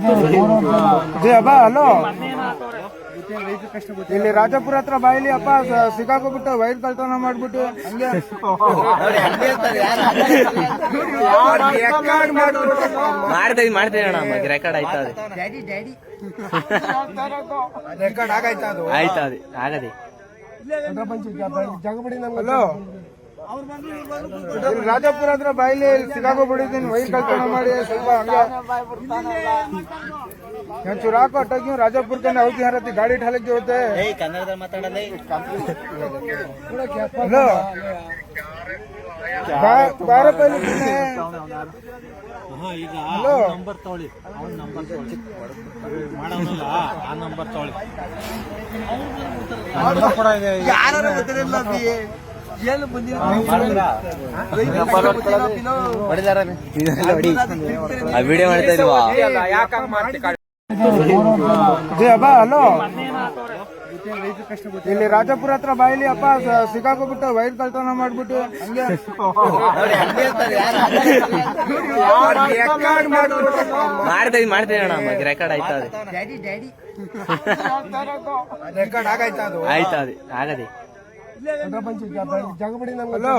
ಅಬ್ಬ ಹಲೋ, ಇಲ್ಲಿ ರಾಜಪುರ ಹತ್ರ ಬಾಯಿಲಿ ಅಪ್ಪ ಸಿಕ್ಕಾಕೋಬಿಟ್ಟು ವೈರ್ ಕಳ್ತನ ಮಾಡ್ಬಿಟ್ಟು ಹಂಗೆ ಮಾಡ್ತೇವೆ ಅಣ್ಣ, ರೆಕಾರ್ಡ್ ಆಯ್ತಾ? ರೆಕಾರ್ಡ್ ಆಗಾಯ್ತಾ? ಅದು ಆಯ್ತಾ? ಆಗದೆ ಹಲೋ, ರಾಜಪುರ ಹತ್ರ ಬಾಯಿಲಿ ಸಿಕ್ಕಾಕೋಬಿಟ್ಟಿದ್ದೀನಿ ವೈರ್ ಕಳ್ತನ ಮಾಡಿ. ಸ್ವಲ್ಪ ಹಂಗೆ ಚೂರು ಹಾಕೋ ಅಟ್ಟಾಗಿ ರಾಜಪುರ ಕನ್ನ ಔತಿ ಹರತಿ ಗಾಡಿ ಠಾಲಕ್ಕೆ ಹೋತೆ. ಹಲೋ, ಬಾರ ಪೈಲಿ ಹಲೋ, ನಂಬರ್ ತಗೊಳ್ಳಿ, ಅವ್ನ ನಂಬರ್ ತಗೊಳ್ಳಿ, ಮಾಡೋನಲ್ಲ ಆ ನಂಬರ್ ತಗೊಳ್ಳಿ. ಯಾರು ಗೊತ್ತಿರಲ್ಲ ಏನು ವಿಡಿಯೋ ಮಾಡ್ತಾ ಇಲ್ವಾ? ಅಬ್ಬ ಹಲೋ, ಇಲ್ಲಿ ರಾಜಪುರ ಹತ್ರ ಬಾಯಿಲಿ ಅಪ್ಪ ಸಿಕ್ಕಾಕೋಬಿಟ್ಟು ವೈರ್ ಕಳ್ತನ ಮಾಡ್ಬಿಟ್ಟು ಹಂಗೆ ಮಾಡ್ತೇವೆ ಅಣ್ಣ, ರೆಕಾರ್ಡ್ ಆಯ್ತಾ? ರೆಕಾರ್ಡ್ ಆಗಾಯ್ತಾ? ಅದು ಆಯ್ತಾ? ಆಗದೆ ಹಲೋ,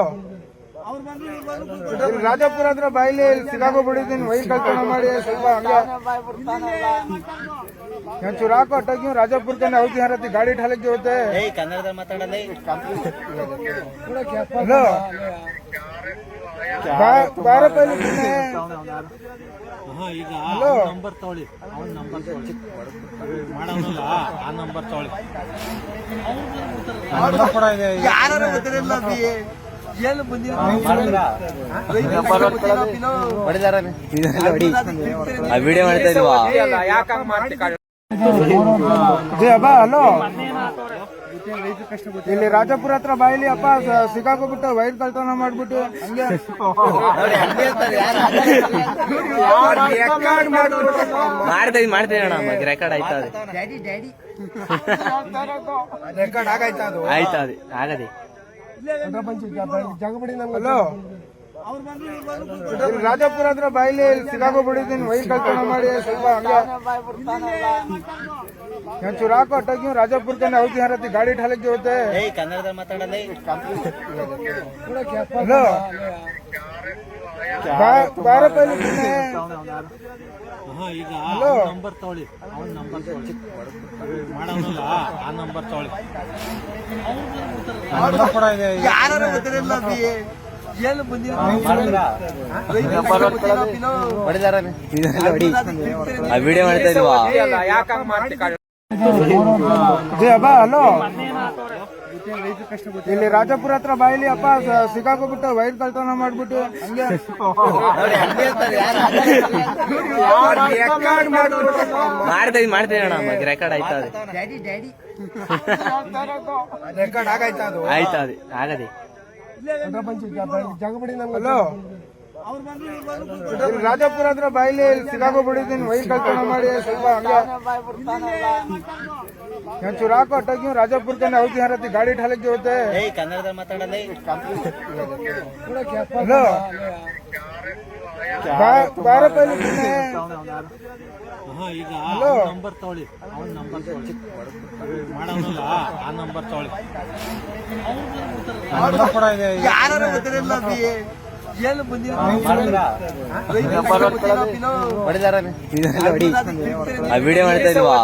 ರಾಜಪುರ ಹತ್ರ ಬಾಯಿಲಿ ಸಿಕ್ಕಾಕೋಬಿಟ್ಟಿದ್ದೀನಿ ವೈರ್ ಕಳ್ತನ ಮಾಡಿ. ಸ್ವಲ್ಪ ಹಂಗೆ ಚೂರು ಹಾಕೋ ಅಟ್ಟಾಗಿ ರಾಜಪುರ ಕನ್ನ ಔತಿ ಹರತಿ ಗಾಡಿ ಠಾಲಕ್ಕೆ ಹೋತೆ. ಹಲೋ, ಬಾರ ಪೈಲಿ ಹಲೋ, ನಂಬರ್ ತಗೊಳ್ಳಿ, ಅವ್ನ ನಂಬರ್ ತಗೊಳ್ಳಿ, ಮಾಡೋನಲ್ಲ ಆ ನಂಬರ್ ತಗೊಳ್ಳಿ. ಯಾರು ಗೊತ್ತಿರಲ್ಲ ಏನು ವಿಡಿಯೋ ಮಾಡ್ತಾ ಇಲ್ವಾ? ಅಬ್ಬ ಹಲೋ, ಇಲ್ಲಿ ರಾಜಪುರ ಹತ್ರ ಬಾಯಿಲಿ ಅಪ್ಪ ಸಿಕ್ಕಾಕೋಬಿಟ್ಟು ವೈರ್ ಕಳ್ತನ ಮಾಡ್ಬಿಟ್ಟು ಹಂಗೆ ಮಾಡ್ತೇವೆ ಅಣ್ಣ, ರೆಕಾರ್ಡ್ ಆಯ್ತಾ? ರೆಕಾರ್ಡ್ ಆಗಾಯ್ತಾ? ಅದು ಆಯ್ತಾ? ಆಗದೆ ಹಲೋ, ರಾಜಪುರ ಹತ್ರ ಬಾಯಿಲಿ ಸಿಕ್ಕಾಕೋಬಿಟ್ಟಿದ್ದೀನಿ ವೈರ್ ಕಳ್ತನ ಮಾಡಿ. ಸ್ವಲ್ಪ ಹಂಗೆ ಚೂರು ಹಾಕೋ ಅಟ್ಟಾಗಿ ರಾಜಪುರ ಕನ್ನ ಔತಿ ಹರತಿ ಗಾಡಿ ಠಾಲಕ್ಕೆ ಹೋತೆ. ಹಲೋ, ಬಾರ ಪೈಲಿ ಹಲೋ, ನಂಬರ್ ತಗೊಳ್ಳಿ, ಅವ್ನ ನಂಬರ್ ತಗೊಳ್ಳಿ, ಮಾಡೋನಲ್ಲ ಆ ನಂಬರ್ ತಗೊಳ್ಳಿ. ಯಾರು ಗೊತ್ತಿರಲ್ಲ ಏನು ವಿಡಿಯೋ ಮಾಡ್ತಾ ಇಲ್ವಾ? ಅಬ್ಬ ಹಲೋ, ಇಲ್ಲಿ ರಾಜಪುರ ಹತ್ರ ಬಾಯಿಲಿ ಅಪ್ಪ ಸಿಕ್ಕಾಕೋಬಿಟ್ಟು ವೈರ್ ಕಳ್ತನ ಮಾಡ್ಬಿಟ್ಟು ಹಂಗೆ ಮಾಡ್ತೇವೆ ಅಣ್ಣ, ರೆಕಾರ್ಡ್ ಆಯ್ತಾ? ರೆಕಾರ್ಡ್ ಆಗಾಯ್ತಾ? ಅದು ಆಯ್ತಾ? ಆಗದೆ ಹಲೋ, ರಾಜಪುರ ಹತ್ರ ಬಾಯಿಲಿ ಸಿಕ್ಕಾಕೋಬಿಟ್ಟಿದ್ದೀನಿ ವೈರ್ ಕಳ್ತನ ಮಾಡಿ. ಸ್ವಲ್ಪ ಹಂಗೆ ಚೂರು ಹಾಕೋ ಅಟ್ಟಾಗಿ ರಾಜಪುರ ಕನ್ನ ಔತಿ ಹರತಿ ಗಾಡಿ ಠಾಲಕ್ಕೆ ಹೋತೆ. ಹಲೋ, ಬಾರ ಪೈಲಿ ಹಲೋ, ನಂಬರ್ ತಗೊಳ್ಳಿ, ಅವ್ನ ನಂಬರ್ ತಗೊಳ್ಳಿ, ಮಾಡೋನಲ್ಲ ಆ ನಂಬರ್ ತಗೊಳ್ಳಿ. ಯಾರು ಗೊತ್ತಿರಲ್ಲ ಏನು ವಿಡಿಯೋ ಮಾಡ್ತಾ ಇಲ್ವಾ?